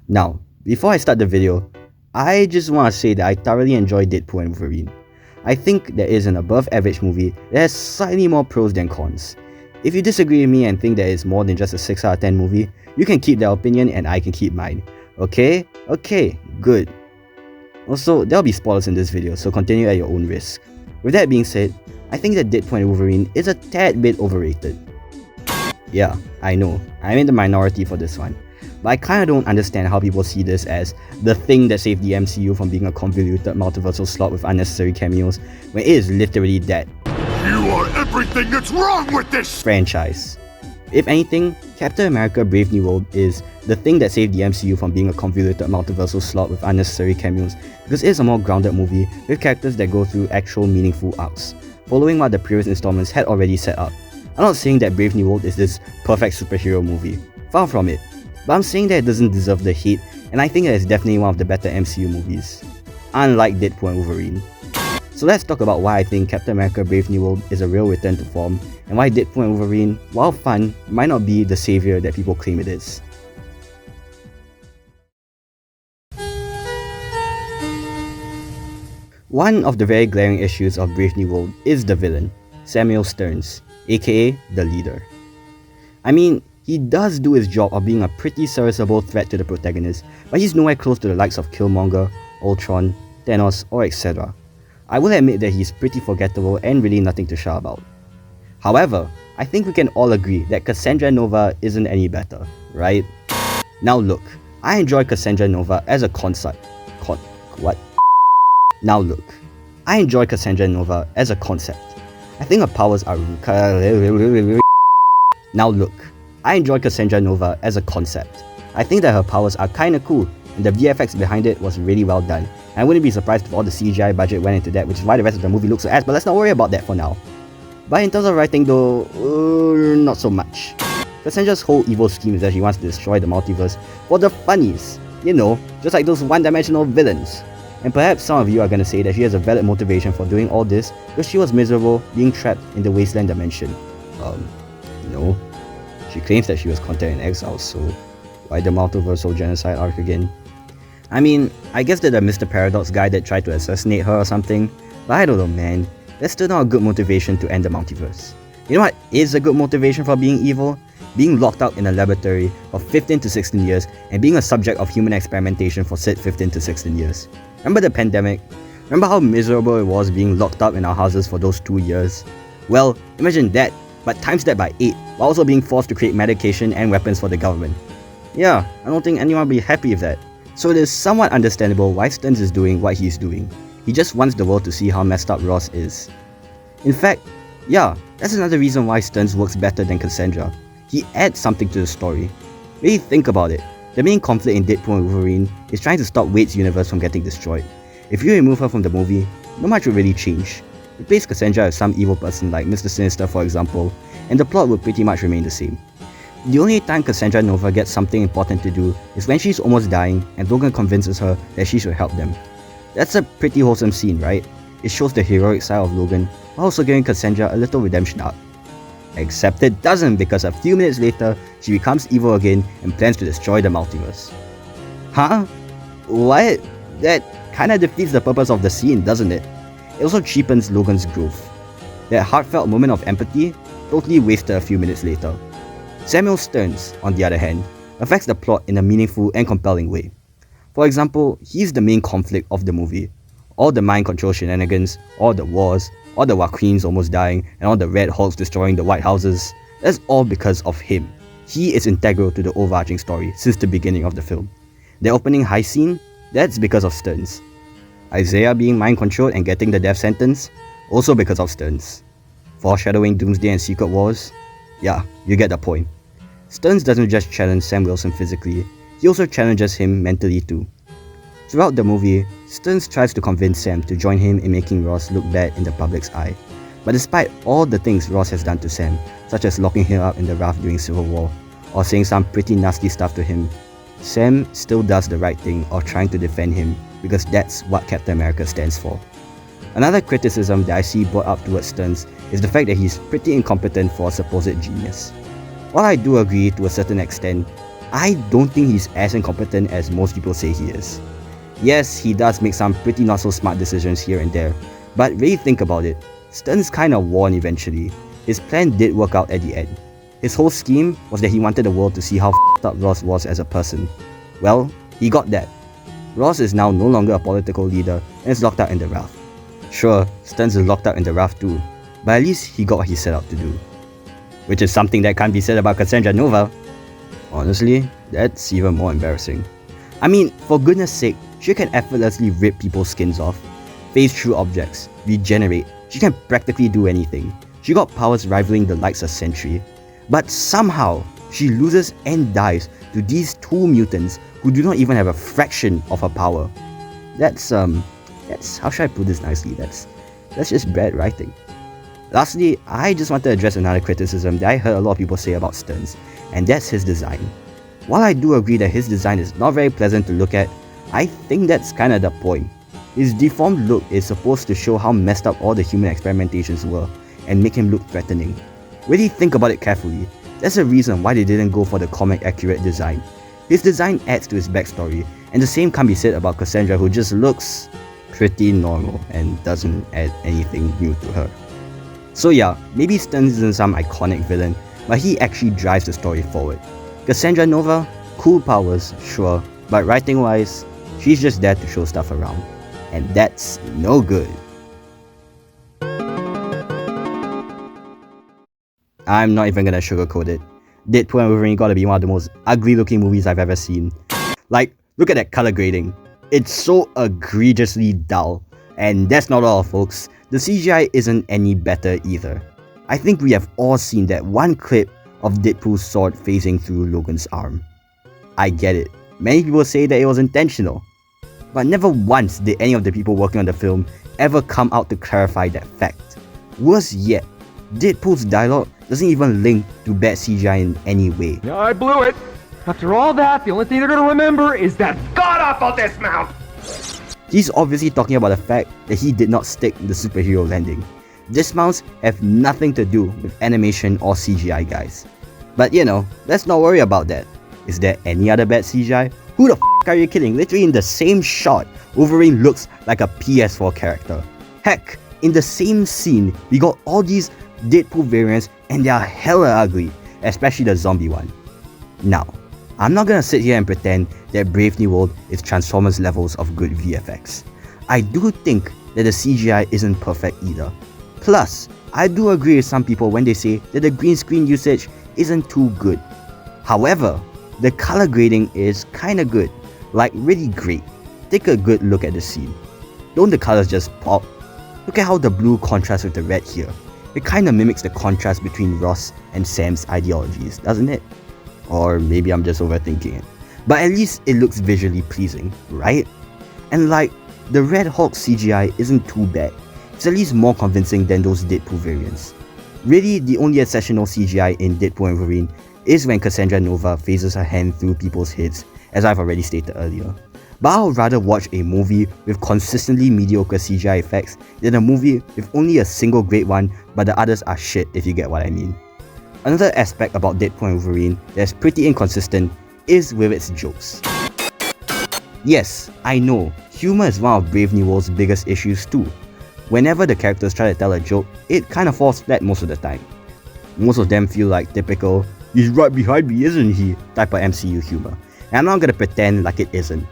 Now, before I start the video, I just want to say that I thoroughly enjoyed Deadpool and Wolverine. I think that is an above average movie that has slightly more pros than cons. If you disagree with me and think that it's more than just a 6 out of 10 movie, you can keep that opinion and I can keep mine. Okay? Okay, good. Also, there'll be spoilers in this video, so continue at your own risk. With that being said, I think that Deadpool and Wolverine is a tad bit overrated. Yeah, I know, I'm in the minority for this one. But I kinda don't understand how people see this as the thing that saved the MCU from being a convoluted multiversal slot with unnecessary cameos, when it is literally that You are everything that's wrong with this franchise. If anything, Captain America Brave New World is the thing that saved the MCU from being a convoluted multiversal slot with unnecessary cameos, because it is a more grounded movie with characters that go through actual meaningful arcs, following what the previous installments had already set up. I'm not saying that Brave New World is this perfect superhero movie, far from it, but I'm saying that it doesn't deserve the hate, and I think that it's definitely one of the better MCU movies, unlike Deadpool and Wolverine. So let's talk about why I think Captain America Brave New World is a real return to form, and why Deadpool and Wolverine, while fun, might not be the savior that people claim it is. One of the very glaring issues of Brave New World is the villain, Samuel Stearns, aka the leader. I mean, he does do his job of being a pretty serviceable threat to the protagonist, but he's nowhere close to the likes of Killmonger, Ultron, Thanos, or etc. I will admit that he's pretty forgettable and really nothing to shout about. However, I think we can all agree that Cassandra Nova isn't any better, right? Now look, I enjoy Cassandra Nova as a concept. Now look, I enjoy Cassandra Nova as a concept. I think her powers are Now look, I enjoy Cassandra Nova as a concept. I think that her powers are kinda cool, and the VFX behind it was really well done. And I wouldn't be surprised if all the CGI budget went into that, which is why the rest of the movie looks so ass, but let's not worry about that for now. But in terms of writing though, not so much. Cassandra's whole evil scheme is that she wants to destroy the multiverse for the funnies. You know, just like those one-dimensional villains. And perhaps some of you are gonna say that she has a valid motivation for doing all this because she was miserable being trapped in the wasteland dimension. No. She claims that she was content in exile, so why the multiversal genocide arc again? I mean, I guess that the Mr. Paradox guy that tried to assassinate her or something, but I don't know man, that's still not a good motivation to end the multiverse. You know what is a good motivation for being evil? Being locked out in a laboratory for 15 to 16 years and being a subject of human experimentation for said 15 to 16 years. Remember the pandemic? Remember how miserable it was being locked up in our houses for those 2 years? Well, imagine that, but times that by 8, while also being forced to create medication and weapons for the government. Yeah, I don't think anyone will be happy with that. So it is somewhat understandable why Stearns is doing what he's doing. He just wants the world to see how messed up Ross is. In fact, yeah, that's another reason why Stearns works better than Cassandra. He adds something to the story. Really think about it. The main conflict in Deadpool and Wolverine is trying to stop Wade's universe from getting destroyed. If you remove her from the movie, not much will really change. Replace Cassandra with some evil person like Mr. Sinister for example, and the plot will pretty much remain the same. The only time Cassandra Nova gets something important to do is when she's almost dying and Logan convinces her that she should help them. That's a pretty wholesome scene, right? It shows the heroic side of Logan while also giving Cassandra a little redemption arc. Except it doesn't, because a few minutes later, she becomes evil again and plans to destroy the multiverse. Huh? What? That kinda defeats the purpose of the scene, doesn't it? It also cheapens Logan's growth. That heartfelt moment of empathy, totally wasted a few minutes later. Samuel Stearns, on the other hand, affects the plot in a meaningful and compelling way. For example, he's the main conflict of the movie. All the mind control shenanigans, all the wars, all the Waqueens almost dying, and all the Red Hulks destroying the White Houses, that's all because of him. He is integral to the overarching story since the beginning of the film. The opening high scene, that's because of Stearns. Isaiah being mind controlled and getting the death sentence, also because of Stearns. Foreshadowing Doomsday and Secret Wars, yeah, you get the point. Stearns doesn't just challenge Sam Wilson physically, he also challenges him mentally too. Throughout the movie, Stearns tries to convince Sam to join him in making Ross look bad in the public's eye. But despite all the things Ross has done to Sam, such as locking him up in the raft during Civil War, or saying some pretty nasty stuff to him, Sam still does the right thing of trying to defend him because that's what Captain America stands for. Another criticism that I see brought up towards Stearns is the fact that he's pretty incompetent for a supposed genius. While I do agree to a certain extent, I don't think he's as incompetent as most people say he is. Yes, he does make some pretty not so smart decisions here and there, but really think about it, Stern's kinda won eventually. His plan did work out at the end. His whole scheme was that he wanted the world to see how f***ed up Ross was as a person. Well, he got that. Ross is now no longer a political leader and is locked up in the raft. Sure, Stearns is locked up in the raft too, but at least he got what he set out to do. Which is something that can't be said about Cassandra Nova. Honestly, that's even more embarrassing. I mean, for goodness sake, she can effortlessly rip people's skins off, phase through objects, regenerate, she can practically do anything. She got powers rivaling the likes of Sentry. But somehow, she loses and dies to these two mutants who do not even have a fraction of her power. That's how should I put this nicely? That's just bad writing. Lastly, I just want to address another criticism that I heard a lot of people say about Stearns, and that's his design. While I do agree that his design is not very pleasant to look at, I think that's kinda the point. His deformed look is supposed to show how messed up all the human experimentations were, and make him look threatening. Really think about it carefully. There's a reason why they didn't go for the comic accurate design. His design adds to his backstory, and the same can't be said about Cassandra, who just looks pretty normal and doesn't add anything new to her. So yeah, maybe Stearns isn't some iconic villain, but he actually drives the story forward. Cassandra Nova, cool powers, sure, but writing wise, she's just there to show stuff around. And that's no good. I'm not even gonna sugarcoat it. Deadpool and Wolverine gotta be one of the most ugly looking movies I've ever seen. Like, look at that color grading. It's so egregiously dull. And that's not all, folks. The CGI isn't any better either. I think we have all seen that one clip of Deadpool's sword phasing through Logan's arm. I get it. Many people say that it was intentional. But never once did any of the people working on the film ever come out to clarify that fact. Worse yet, Deadpool's dialogue doesn't even link to bad CGI in any way. I blew it. After all that, the only thing they're gonna remember is that god-awful dismount! He's obviously talking about the fact that he did not stick the superhero landing. Dismounts have nothing to do with animation or CGI, guys. But you know, let's not worry about that. Is there any other bad CGI? Who the f*** are you kidding? Literally in the same shot, Wolverine looks like a PS4 character. Heck, in the same scene, we got all these Deadpool variants and they are hella ugly, especially the zombie one. Now, I'm not gonna sit here and pretend that Brave New World is Transformers levels of good VFX. I do think that the CGI isn't perfect either. Plus, I do agree with some people when they say that the green screen usage isn't too good. However, the color grading is kinda good, like really great. Take a good look at the scene. Don't the colors just pop? Look at how the blue contrasts with the red here. It kinda mimics the contrast between Ross and Sam's ideologies, doesn't it? Or maybe I'm just overthinking it. But at least it looks visually pleasing, right? And like, the Red Hulk CGI isn't too bad. It's at least more convincing than those Deadpool variants. Really, the only exceptional CGI in Deadpool and Wolverine is when Cassandra Nova phases her hand through people's heads, as I've already stated earlier. But I'll rather watch a movie with consistently mediocre CGI effects than a movie with only a single great one, but the others are shit, if you get what I mean. Another aspect about Deadpool and Wolverine that's pretty inconsistent is with its jokes. Yes, I know, humor is one of Brave New World's biggest issues too. Whenever the characters try to tell a joke, it kinda falls flat most of the time. Most of them feel like typical, "he's right behind me, isn't he?" type of MCU humor, and I'm not gonna pretend like it isn't.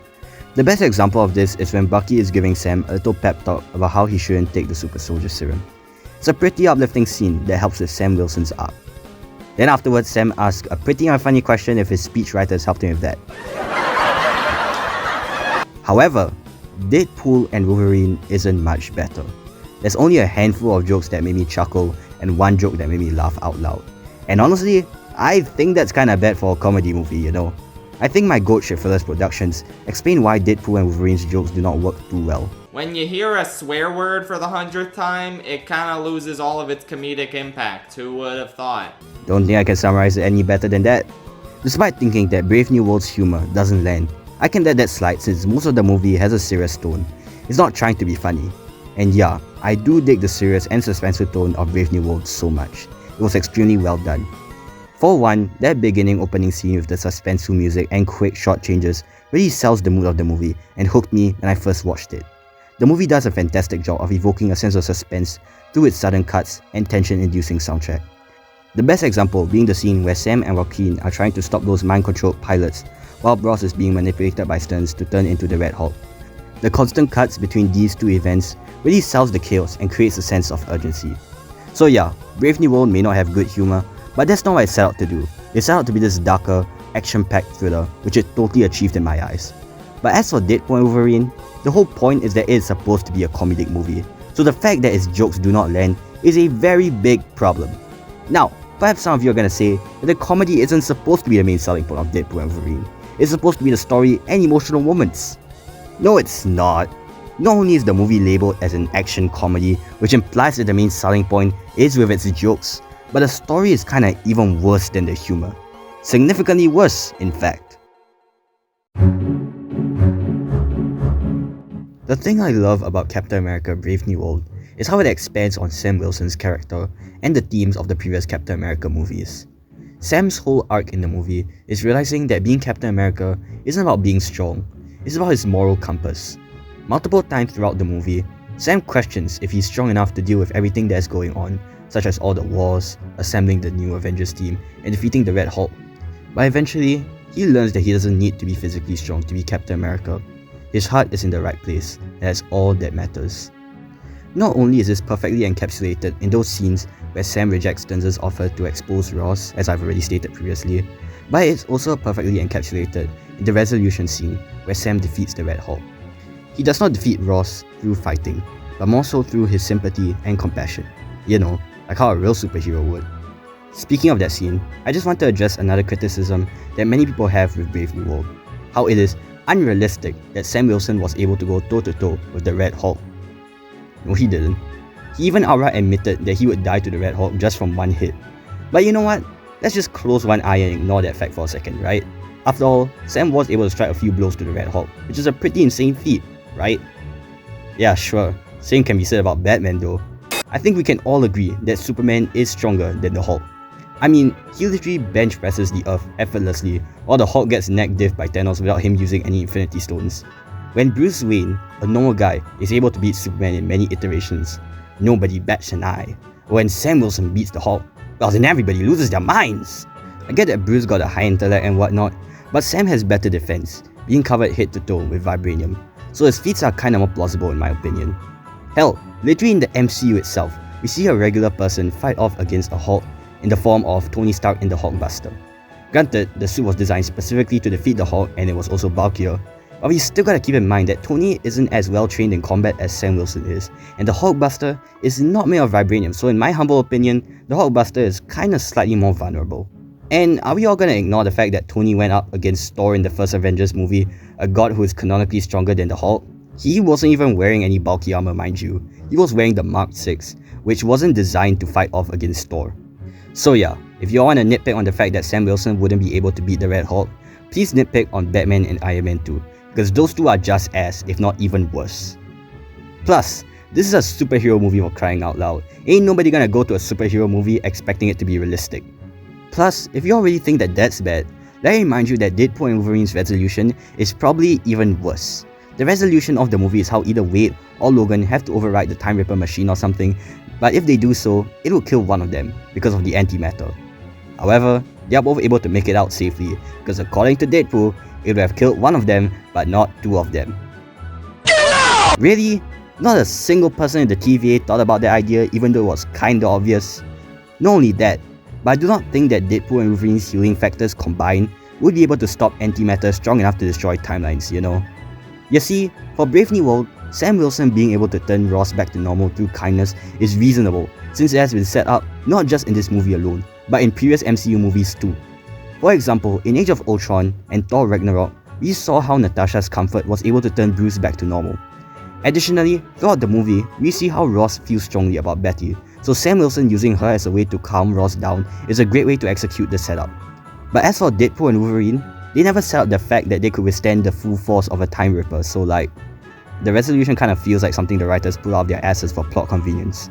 The best example of this is when Bucky is giving Sam a little pep talk about how he shouldn't take the super soldier serum. It's a pretty uplifting scene that helps with Sam Wilson's arc. Then afterwards, Sam asks a pretty unfunny question if his speechwriters helped him with that. However, Deadpool and Wolverine isn't much better. There's only a handful of jokes that made me chuckle and one joke that made me laugh out loud. And honestly, I think that's kinda bad for a comedy movie, you know. I think my goat shit Phyllis Productions explain why Deadpool and Wolverine's jokes do not work too well. When you hear a swear word for the 100th time, it kinda loses all of its comedic impact. Who would have thought? Don't think I can summarize it any better than that. Despite thinking that Brave New World's humor doesn't land, I can let that slide since most of the movie has a serious tone. It's not trying to be funny. And yeah, I do dig the serious and suspenseful tone of Brave New World so much. It was extremely well done. For one, that beginning opening scene with the suspenseful music and quick shot changes really sells the mood of the movie and hooked me when I first watched it. The movie does a fantastic job of evoking a sense of suspense through its sudden cuts and tension-inducing soundtrack. The best example being the scene where Sam and Joaquin are trying to stop those mind-controlled pilots while Ross is being manipulated by Stearns to turn into the Red Hulk. The constant cuts between these two events really sells the chaos and creates a sense of urgency. So yeah, Brave New World may not have good humour, but that's not what it set out to do. It set out to be this darker, action-packed thriller, which it totally achieved in my eyes. But as for Deadpool and Wolverine, the whole point is that it is supposed to be a comedic movie, so the fact that its jokes do not land is a very big problem. Now, perhaps some of you are gonna say that the comedy isn't supposed to be the main selling point of Deadpool and Wolverine. It's supposed to be the story and emotional moments. No, it's not. Not only is the movie labelled as an action comedy, which implies that the main selling point is with its jokes, but the story is kinda even worse than the humour. Significantly worse, in fact. The thing I love about Captain America Brave New World is how it expands on Sam Wilson's character and the themes of the previous Captain America movies. Sam's whole arc in the movie is realizing that being Captain America isn't about being strong, it's about his moral compass. Multiple times throughout the movie, Sam questions if he's strong enough to deal with everything that's going on, such as all the wars, assembling the new Avengers team, and defeating the Red Hulk. But eventually, he learns that he doesn't need to be physically strong to be Captain America. His heart is in the right place, and that's all that matters. Not only is this perfectly encapsulated in those scenes where Sam rejects Stearns' offer to expose Ross, as I've already stated previously, but it's also perfectly encapsulated in the resolution scene where Sam defeats the Red Hulk. He does not defeat Ross through fighting, but more so through his sympathy and compassion. You know, like how a real superhero would. Speaking of that scene, I just want to address another criticism that many people have with Brave New World. How it is unrealistic that Sam Wilson was able to go toe-to-toe with the Red Hulk. No, he didn't. He even outright admitted that he would die to the Red Hulk just from one hit. But you know what? Let's just close one eye and ignore that fact for a second, right? After all, Sam was able to strike a few blows to the Red Hulk, which is a pretty insane feat, right? Yeah, sure. Same can be said about Batman though. I think we can all agree that Superman is stronger than the Hulk. I mean, he literally bench presses the Earth effortlessly, while the Hulk gets neck diffed by Thanos without him using any Infinity Stones. When Bruce Wayne, a normal guy, is able to beat Superman in many iterations, nobody bats an eye. When Sam Wilson beats the Hulk, well then everybody loses their minds. I get that Bruce got a high intellect and whatnot, but Sam has better defense, being covered head to toe with vibranium, so his feats are kinda more plausible in my opinion. Hell, literally in the MCU itself, we see a regular person fight off against a Hulk in the form of Tony Stark in the Hulkbuster. Granted, the suit was designed specifically to defeat the Hulk and it was also bulkier, but we still gotta keep in mind that Tony isn't as well trained in combat as Sam Wilson is, and the Hulkbuster is not made of vibranium, so in my humble opinion, the Hulkbuster is kinda slightly more vulnerable. And are we all gonna ignore the fact that Tony went up against Thor in the first Avengers movie, a god who is canonically stronger than the Hulk? He wasn't even wearing any bulky armor, mind you. He was wearing the Mark 6, which wasn't designed to fight off against Thor. So yeah, if you all want to nitpick on the fact that Sam Wilson wouldn't be able to beat the Red Hulk, please nitpick on Batman and Iron Man 2, because those two are just as, if not even worse. Plus, this is a superhero movie for crying out loud. Ain't nobody gonna go to a superhero movie expecting it to be realistic. Plus, if you all really think that that's bad, let me remind you that Deadpool and Wolverine's resolution is probably even worse. The resolution of the movie is how either Wade or Logan have to override the Time Ripper machine or something, but if they do so, it will kill one of them because of the antimatter. However, they are both able to make it out safely, because according to Deadpool, it would have killed one of them, but not two of them. Really? Not a single person in the TVA thought about that idea even though it was kinda obvious? Not only that, but I do not think that Deadpool and Wolverine's healing factors combined would be able to stop antimatter strong enough to destroy timelines, you know? You see, for Brave New World, Sam Wilson being able to turn Ross back to normal through kindness is reasonable, since it has been set up not just in this movie alone, but in previous MCU movies too. For example, in Age of Ultron and Thor Ragnarok, we saw how Natasha's comfort was able to turn Bruce back to normal. Additionally, throughout the movie, we see how Ross feels strongly about Betty, so Sam Wilson using her as a way to calm Ross down is a great way to execute the setup. But as for Deadpool and Wolverine, they never set up the fact that they could withstand the full force of a Time Ripper, so like, the resolution kind of feels like something the writers pull out of their asses for plot convenience.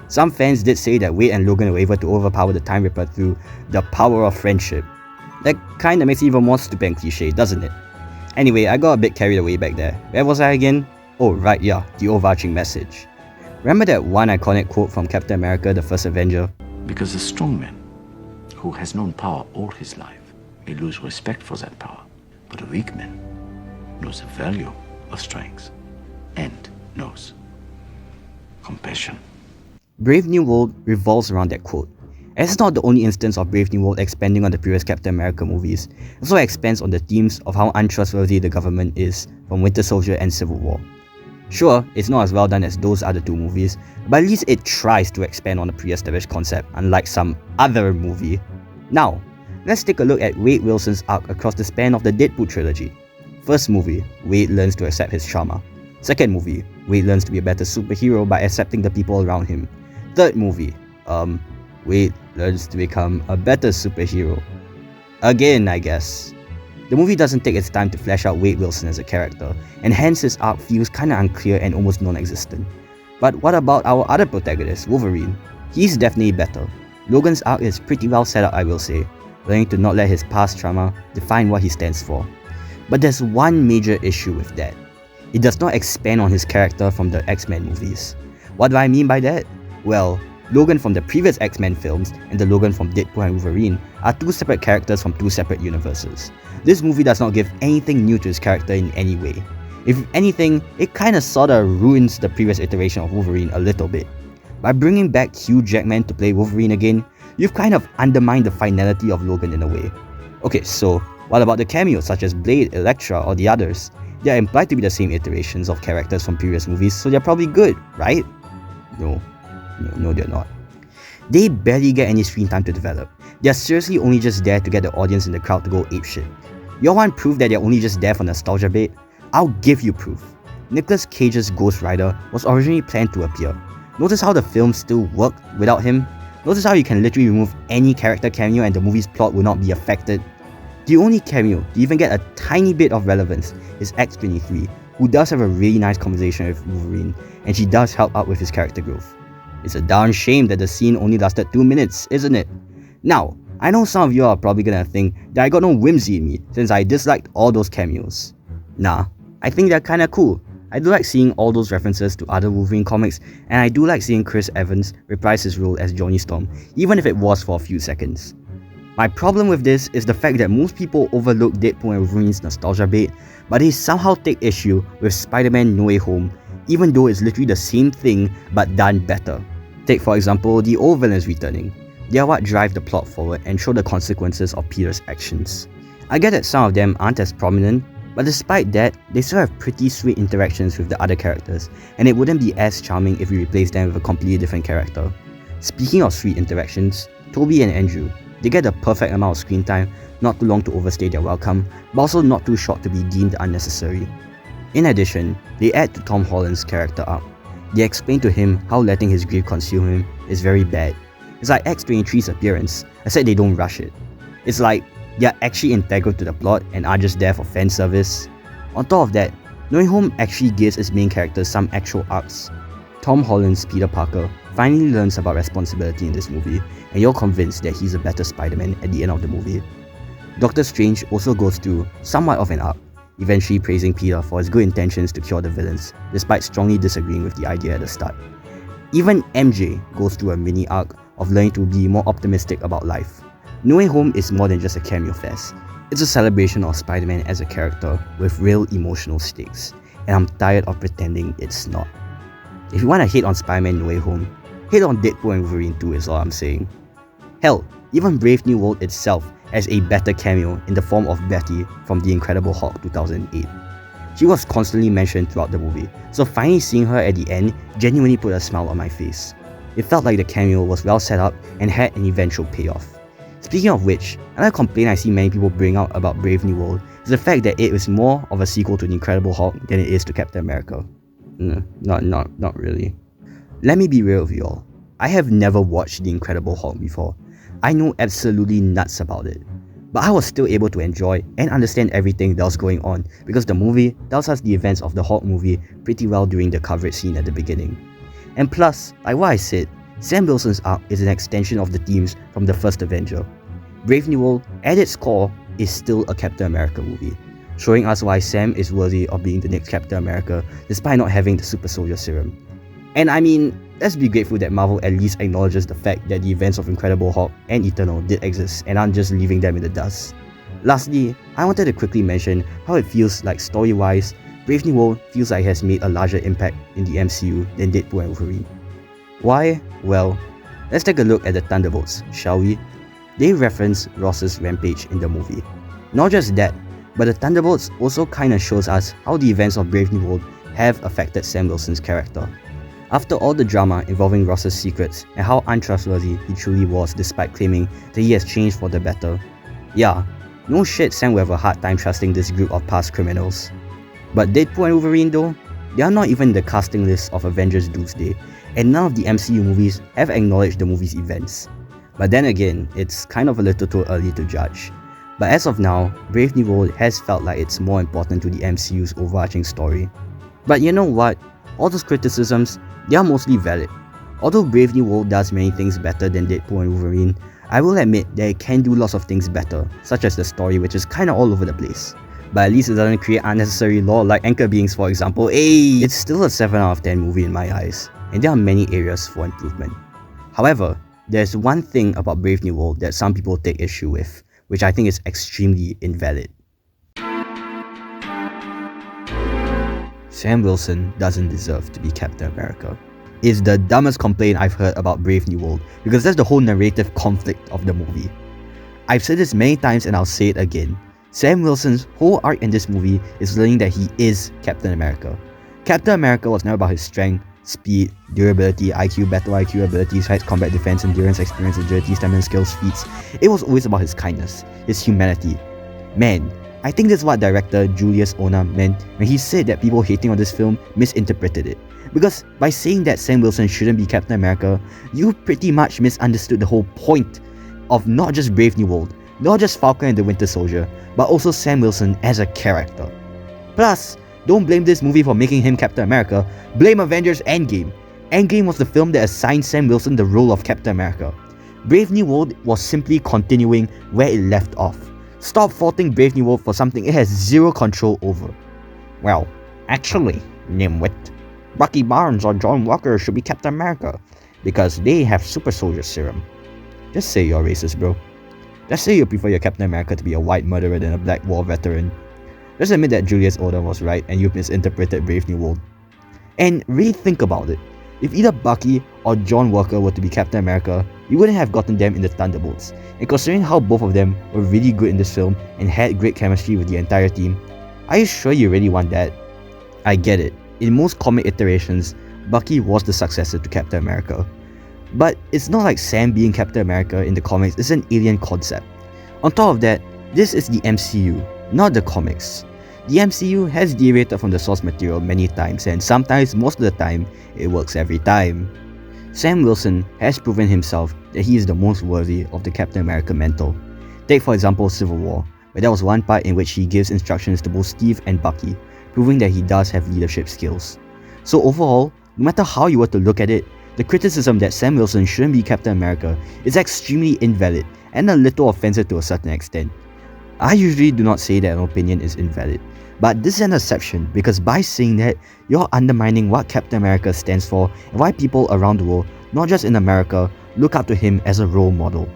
Some fans did say that Wade and Logan were able to overpower the Time Ripper through the power of friendship. That kinda makes it even more stupid and cliche, doesn't it? Anyway, I got a bit carried away back there. Where was I again? Oh right, yeah, the overarching message. Remember that one iconic quote from Captain America, the First Avenger? Because a strong man who has known power all his life may lose respect for that power, but a weak man knows the value of strength and knows compassion. Brave New World revolves around that quote. And it's not the only instance of Brave New World expanding on the previous Captain America movies. It also expands on the themes of how untrustworthy the government is from Winter Soldier and Civil War. Sure, it's not as well done as those other two movies, but at least it tries to expand on the pre-established concept, unlike some other movie. Now, let's take a look at Wade Wilson's arc across the span of the Deadpool trilogy. First movie, Wade learns to accept his trauma. Second movie, Wade learns to be a better superhero by accepting the people around him. Third movie, Wade learns to become a better superhero. Again, I guess. The movie doesn't take its time to flesh out Wade Wilson as a character, and hence his arc feels kinda unclear and almost non-existent. But what about our other protagonist, Wolverine? He's definitely better. Logan's arc is pretty well set up, I will say, learning to not let his past trauma define what he stands for. But there's one major issue with that. It does not expand on his character from the X-Men movies. What do I mean by that? Well, Logan from the previous X-Men films and the Logan from Deadpool and Wolverine are two separate characters from two separate universes. This movie does not give anything new to his character in any way. If anything, it kinda sorta ruins the previous iteration of Wolverine a little bit. By bringing back Hugh Jackman to play Wolverine again, you've kind of undermined the finality of Logan in a way. Okay, so what about the cameos such as Blade, Elektra, or the others? They are implied to be the same iterations of characters from previous movies, so they're probably good, right? No, they're not. They barely get any screen time to develop. They're seriously only just there to get the audience in the crowd to go apeshit. You want proof that they're only just there for nostalgia bait? I'll give you proof. Nicolas Cage's Ghost Rider was originally planned to appear. Notice how the film still worked without him? Notice how you can literally remove any character cameo and the movie's plot will not be affected? The only cameo to even get a tiny bit of relevance is X-23, who does have a really nice conversation with Wolverine, and she does help out with his character growth. It's a darn shame that the scene only lasted 2 minutes, isn't it? Now, I know some of you are probably gonna think that I got no whimsy in me since I disliked all those cameos. Nah, I think they're kinda cool. I do like seeing all those references to other Wolverine comics, and I do like seeing Chris Evans reprise his role as Johnny Storm, even if it was for a few seconds. My problem with this is the fact that most people overlook Deadpool and Wolverine's nostalgia bait, but they somehow take issue with Spider-Man No Way Home, even though it's literally the same thing but done better. Take for example the old villains returning. They are what drive the plot forward and show the consequences of Peter's actions. I get that some of them aren't as prominent, but despite that, they still have pretty sweet interactions with the other characters, and it wouldn't be as charming if we replace them with a completely different character. Speaking of sweet interactions, Toby and Andrew, they get the perfect amount of screen time, not too long to overstay their welcome, but also not too short to be deemed unnecessary. In addition, they add to Tom Holland's character arc. They explain to him how letting his grief consume him is very bad. It's like X-23's appearance, except they don't rush it. It's like they are actually integral to the plot and are just there for fan service. On top of that, No Way Home actually gives its main characters some actual arcs. Tom Holland's Peter Parker finally learns about responsibility in this movie, and you're convinced that he's a better Spider-Man at the end of the movie. Doctor Strange also goes through somewhat of an arc, eventually praising Peter for his good intentions to cure the villains, despite strongly disagreeing with the idea at the start. Even MJ goes through a mini arc of learning to be more optimistic about life. No Way Home is more than just a cameo fest. It's a celebration of Spider-Man as a character with real emotional stakes, and I'm tired of pretending it's not. If you want to hate on Spider-Man No Way Home, hate on Deadpool and Wolverine too is all I'm saying. Hell, even Brave New World itself has a better cameo in the form of Betty from The Incredible Hulk 2008. She was constantly mentioned throughout the movie, so finally seeing her at the end genuinely put a smile on my face. It felt like the cameo was well set up and had an eventual payoff. Speaking of which, another complaint I see many people bring out about Brave New World is the fact that it is more of a sequel to The Incredible Hulk than it is to Captain America. Not really. Let me be real with you all. I have never watched The Incredible Hulk before. I know absolutely nuts about it. But I was still able to enjoy and understand everything that was going on because the movie tells us the events of the Hulk movie pretty well during the coverage scene at the beginning. And plus, like what I said, Sam Wilson's arc is an extension of the themes from the first Avenger. Brave New World, at its core, is still a Captain America movie, showing us why Sam is worthy of being the next Captain America despite not having the super soldier serum. And I mean, let's be grateful that Marvel at least acknowledges the fact that the events of Incredible Hulk and Eternal did exist and aren't just leaving them in the dust. Lastly, I wanted to quickly mention how it feels like story-wise, Brave New World feels like it has made a larger impact in the MCU than Deadpool and Wolverine. Why? Well, let's take a look at the Thunderbolts, shall we? They reference Ross's rampage in the movie. Not just that, but the Thunderbolts also kinda shows us how the events of Brave New World have affected Sam Wilson's character. After all the drama involving Ross's secrets and how untrustworthy he truly was despite claiming that he has changed for the better, yeah, no shit Sam will have a hard time trusting this group of past criminals. But Deadpool and Wolverine though, they are not even in the casting list of Avengers Doomsday, and none of the MCU movies have acknowledged the movie's events. But then again, it's kind of a little too early to judge. But as of now, Brave New World has felt like it's more important to the MCU's overarching story. But you know what? All those criticisms, they are mostly valid. Although Brave New World does many things better than Deadpool and Wolverine, I will admit that it can do lots of things better, such as the story which is kinda all over the place. But at least it doesn't create unnecessary lore like anchor beings for example. It's still a 7 out of 10 movie in my eyes, and there are many areas for improvement. However, there's one thing about Brave New World that some people take issue with, which I think is extremely invalid. Sam Wilson doesn't deserve to be Captain America. It's the dumbest complaint I've heard about Brave New World, because that's the whole narrative conflict of the movie. I've said this many times and I'll say it again. Sam Wilson's whole arc in this movie is learning that he is Captain America. Captain America was never about his strength, speed, durability, IQ, battle IQ, abilities, height, combat defense, endurance, experience, agility, stamina, skills, feats. It was always about his kindness, his humanity. Man, I think that's what director Julius Ona meant when he said that people hating on this film misinterpreted it. Because by saying that Sam Wilson shouldn't be Captain America, you pretty much misunderstood the whole point of not just Brave New World, not just Falcon and the Winter Soldier, but also Sam Wilson as a character. Plus, don't blame this movie for making him Captain America, blame Avengers Endgame. Endgame was the film that assigned Sam Wilson the role of Captain America. Brave New World was simply continuing where it left off. Stop faulting Brave New World for something it has zero control over. Well, actually, Nimwit, Bucky Barnes or John Walker should be Captain America, because they have super soldier serum. Just say you're racist, bro. Just say you prefer your Captain America to be a white murderer than a black war veteran. Just admit that Julius Oda was right and you misinterpreted Brave New World. And really think about it. If either Bucky or John Walker were to be Captain America, you wouldn't have gotten them in the Thunderbolts. And considering how both of them were really good in this film and had great chemistry with the entire team, are you sure you really want that? I get it. In most comic iterations, Bucky was the successor to Captain America. But it's not like Sam being Captain America in the comics is an alien concept. On top of that, this is the MCU, not the comics. The MCU has deviated from the source material many times, and sometimes, most of the time, it works every time. Sam Wilson has proven himself that he is the most worthy of the Captain America mantle. Take for example Civil War, where there was one part in which he gives instructions to both Steve and Bucky, proving that he does have leadership skills. So overall, no matter how you were to look at it, the criticism that Sam Wilson shouldn't be Captain America is extremely invalid and a little offensive to a certain extent. I usually do not say that an opinion is invalid, but this is an exception because by saying that, you're undermining what Captain America stands for and why people around the world, not just in America, look up to him as a role model.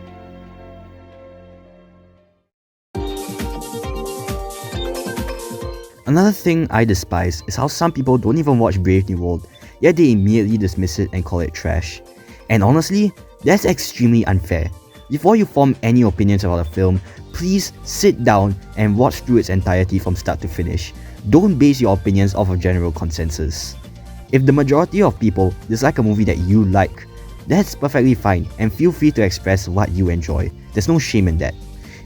Another thing I despise is how some people don't even watch Brave New World, yet they immediately dismiss it and call it trash. And honestly, that's extremely unfair. Before you form any opinions about a film, please sit down and watch through its entirety from start to finish. Don't base your opinions off of general consensus. If the majority of people dislike a movie that you like, that's perfectly fine and feel free to express what you enjoy. There's no shame in that.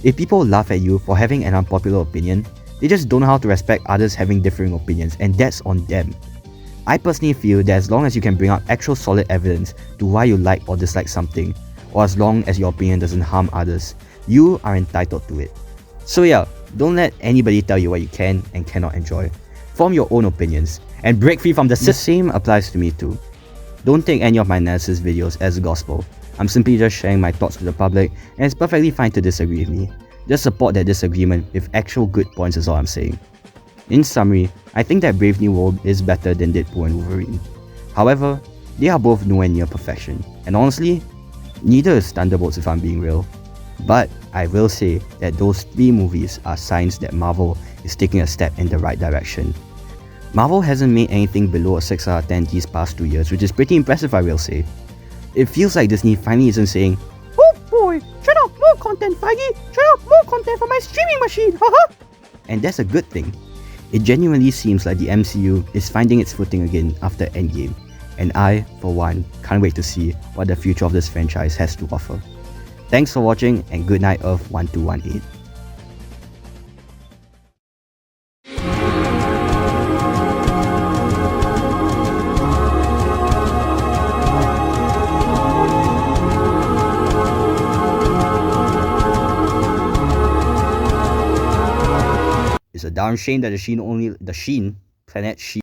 If people laugh at you for having an unpopular opinion, they just don't know how to respect others having differing opinions, and that's on them. I personally feel that as long as you can bring up actual solid evidence to why you like or dislike something, or as long as your opinion doesn't harm others, you are entitled to it. So yeah, don't let anybody tell you what you can and cannot enjoy. Form your own opinions, and break free from the same applies to me too. Don't take any of my analysis videos as gospel. I'm simply just sharing my thoughts with the public, and it's perfectly fine to disagree with me. Just support that disagreement with actual good points is all I'm saying. In summary, I think that Brave New World is better than Deadpool and Wolverine. However, they are both nowhere near perfection, and honestly, neither is Thunderbolts if I'm being real. But I will say that those 3 movies are signs that Marvel is taking a step in the right direction. Marvel hasn't made anything below a 6 out of 10 these past 2 years, which is pretty impressive I will say. It feels like Disney finally isn't saying, "Oh boy, shut up, more content Feige, shut up, more content for my streaming machine, haha!" And that's a good thing. It genuinely seems like the MCU is finding its footing again after Endgame, and I, for one, can't wait to see what the future of this franchise has to offer. Thanks for watching, and good night Earth 1218. It's a darn shame that the Sheen planet Sheen